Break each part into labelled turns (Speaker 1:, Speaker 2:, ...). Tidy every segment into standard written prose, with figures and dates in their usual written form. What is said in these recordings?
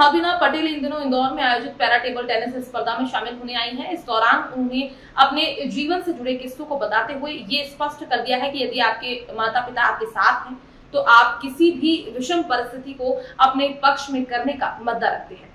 Speaker 1: भाविना पटेल इन दिनों इंदौर में आयोजित पैरा टेबल टेनिस स्पर्धा में शामिल होने आई हैं। इस दौरान उन्होंने अपने जीवन से जुड़े किस्सों को बताते हुए ये स्पष्ट कर दिया है कि यदि आपके माता पिता आपके साथ हैं तो आप किसी भी विषम परिस्थिति को अपने पक्ष में करने का मद्दा रखते हैं।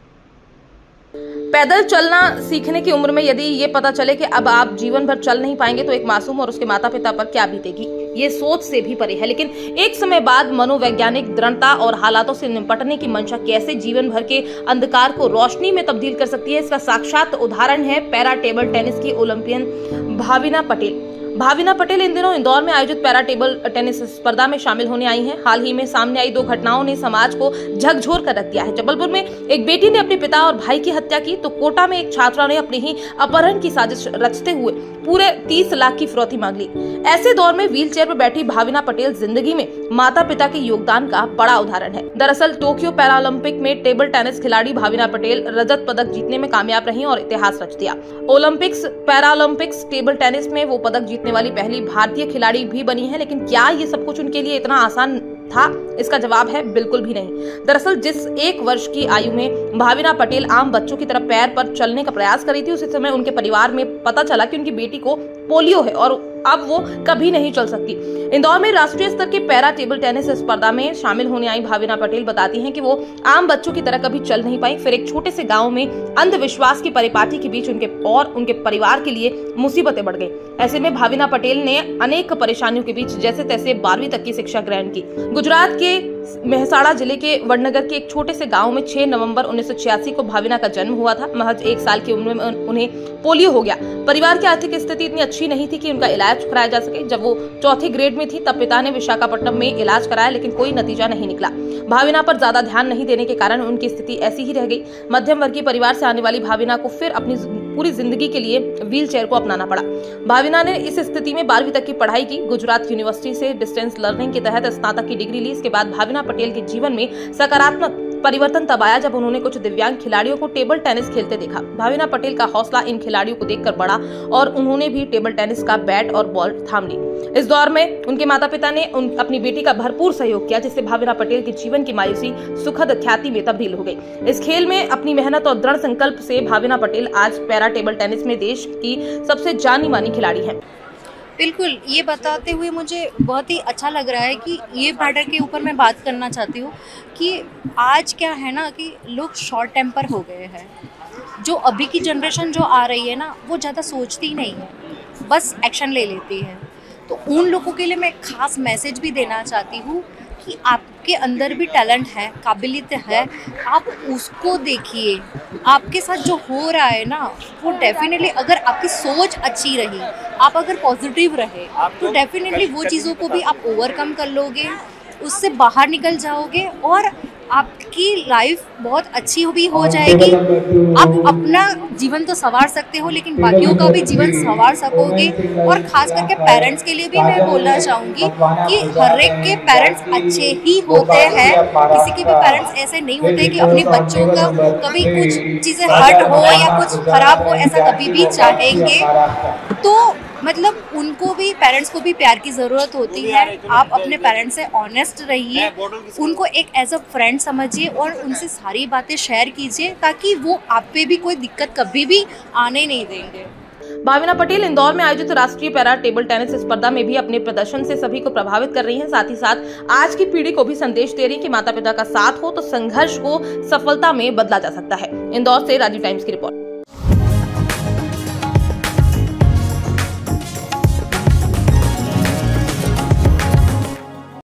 Speaker 1: पैदल चलना सीखने की उम्र में यदि ये पता चले कि अब आप जीवन भर चल नहीं पाएंगे तो एक मासूम और उसके माता पिता पर क्या बीतेगी, ये सोच से भी परे है। लेकिन एक समय बाद मनोवैज्ञानिक दृढ़ता और हालातों से निपटने की मंशा कैसे जीवन भर के अंधकार को रोशनी में तब्दील कर सकती है, इसका साक्षात उदाहरण है पैरा टेबल टेनिस की ओलंपियन भाविना पटेल। भाविना पटेल इन दिनों इंदौर में आयोजित पैरा टेबल टेनिस स्पर्धा में शामिल होने आई हैं। हाल ही में सामने आई दो घटनाओं ने समाज को झकझोर कर रख दिया है। जबलपुर में एक बेटी ने अपने पिता और भाई की हत्या की तो कोटा में एक छात्रा ने अपने ही अपहरण की साजिश रचते हुए पूरे 30 लाख की फिरौती मांग ली। ऐसे दौर में व्हीलचेयर पर बैठी भाविना पटेल जिंदगी में माता पिता के योगदान का बड़ा उदाहरण है। दरअसल टोक्यो पैरालंपिक में टेबल टेनिस खिलाड़ी भाविना पटेल रजत पदक जीतने में कामयाब रही और इतिहास रच दिया। ओलंपिक्स पैरालंपिक्स टेबल टेनिस में वो पदक जीतने वाली पहली भारतीय खिलाड़ी भी बनी है। लेकिन क्या ये सब कुछ उनके लिए इतना आसान था? इसका जवाब है बिल्कुल भी नहीं। दरअसल जिस 1 वर्ष की आयु में भाविना पटेल आम बच्चों की तरह पैर पर चलने का प्रयास कर रही थी, उसी समय उनके परिवार में पता चला कि उनकी बेटी को पोलियो है और अब वो कभी नहीं चल सकती। इंदौर में राष्ट्रीय स्तर के पैरा टेबल टेनिस स्पर्धा में शामिल होने आई भाविना पटेल बताती हैं कि वो आम बच्चों की तरह कभी चल नहीं पाई। फिर एक छोटे से गांव में अंधविश्वास की परिपाटी के बीच उनके परिवार के लिए मुसीबतें बढ़ गई। ऐसे में भाविना पटेल ने अनेक परेशानियों के बीच जैसे तैसे 12वीं तक की शिक्षा ग्रहण की। गुजरात के मेहसाणा जिले के वडनगर के एक छोटे से गांव में 6 नवंबर 1986 को भाविना का जन्म हुआ था। महज 1 साल की उम्र में उन्हें पोलियो हो गया। परिवार की आर्थिक स्थिति इतनी अच्छी नहीं थी कि उनका इलाज कराया जा सके। जब वो 4थे ग्रेड में थी तब पिता ने विशाखापट्टनम में इलाज कराया, लेकिन कोई नतीजा नहीं निकला। भाविना पर ज्यादा ध्यान नहीं देने के कारण उनकी स्थिति ऐसी ही रह गई। मध्यम वर्गीय परिवार से आने वाली भाविना को फिर अपनी पूरी जिंदगी के लिए व्हीलचेयर को अपनाना पड़ा। भाविना ने इस स्थिति में 12वीं तक की पढ़ाई की। गुजरात यूनिवर्सिटी से डिस्टेंस लर्निंग के तहत स्नातक की डिग्री ली। इसके बाद भाविना पटेल के जीवन में सकारात्मक परिवर्तन तब आया जब उन्होंने कुछ दिव्यांग खिलाड़ियों को टेबल टेनिस खेलते देखा। भाविना पटेल का हौसला इन खिलाड़ियों को देखकर बढ़ा और उन्होंने भी टेबल टेनिस का बैट और बॉल थाम ली। इस दौर में उनके माता पिता ने अपनी बेटी का भरपूर सहयोग किया, जिससे भाविना पटेल के जीवन की मायूसी सुखद ख्याति में तब्दील हो गई। इस खेल में अपनी मेहनत और दृढ़ संकल्प से भाविना पटेल आज पैरा टेबल टेनिस में देश की सबसे जानी मानी खिलाड़ी है।
Speaker 2: बिल्कुल, ये बताते हुए मुझे बहुत ही अच्छा लग रहा है कि ये मैटर के ऊपर मैं बात करना चाहती हूँ कि आज क्या है ना कि लोग शॉर्ट टेम्पर हो गए हैं। जो अभी की जनरेशन जो आ रही है ना, वो ज़्यादा सोचती नहीं है, बस एक्शन ले लेती है। तो उन लोगों के लिए मैं खास मैसेज भी देना चाहती हूँ कि आपके अंदर भी टैलेंट है, काबिलियत है, आप उसको देखिए। आपके साथ जो हो रहा है ना, वो डेफिनेटली अगर आपकी सोच अच्छी रही, आप अगर पॉजिटिव रहे तो डेफिनेटली वो चीज़ों को भी आप ओवरकम कर लोगे, उससे बाहर निकल जाओगे और आपकी लाइफ बहुत अच्छी भी हो जाएगी। आप अपना जीवन तो संवार सकते हो, लेकिन बाकियों का भी जीवन संवार सकोगे। और खास करके पेरेंट्स के लिए भी मैं बोलना चाहूँगी कि हर एक के पेरेंट्स अच्छे ही होते हैं। किसी के भी पेरेंट्स ऐसे नहीं होते कि अपने बच्चों का कभी कुछ चीज़ें हर्ट हो या कुछ खराब हो, ऐसा कभी भी चाहेंगे। तो मतलब उनको भी, पेरेंट्स को भी प्यार की ज़रूरत होती है। आप अपने पेरेंट्स से ऑनेस्ट रहिए, उनको एक एज अ फ्रेंड समझिए और उनसे सारी बातें शेयर कीजिए, ताकि वो आप पे भी कोई दिक्कत कभी भी आने नहीं देंगे।
Speaker 1: भाविना पटेल इंदौर में आयोजित राष्ट्रीय पैरा टेबल टेनिस स्पर्धा में भी अपने प्रदर्शन से सभी को प्रभावित कर रही हैं। साथ ही साथ आज की पीढ़ी को भी संदेश दे रही हैं कि माता पिता का साथ हो तो संघर्ष को सफलता में बदला जा सकता है। इंदौर से राजीव टाइम्स की रिपोर्ट।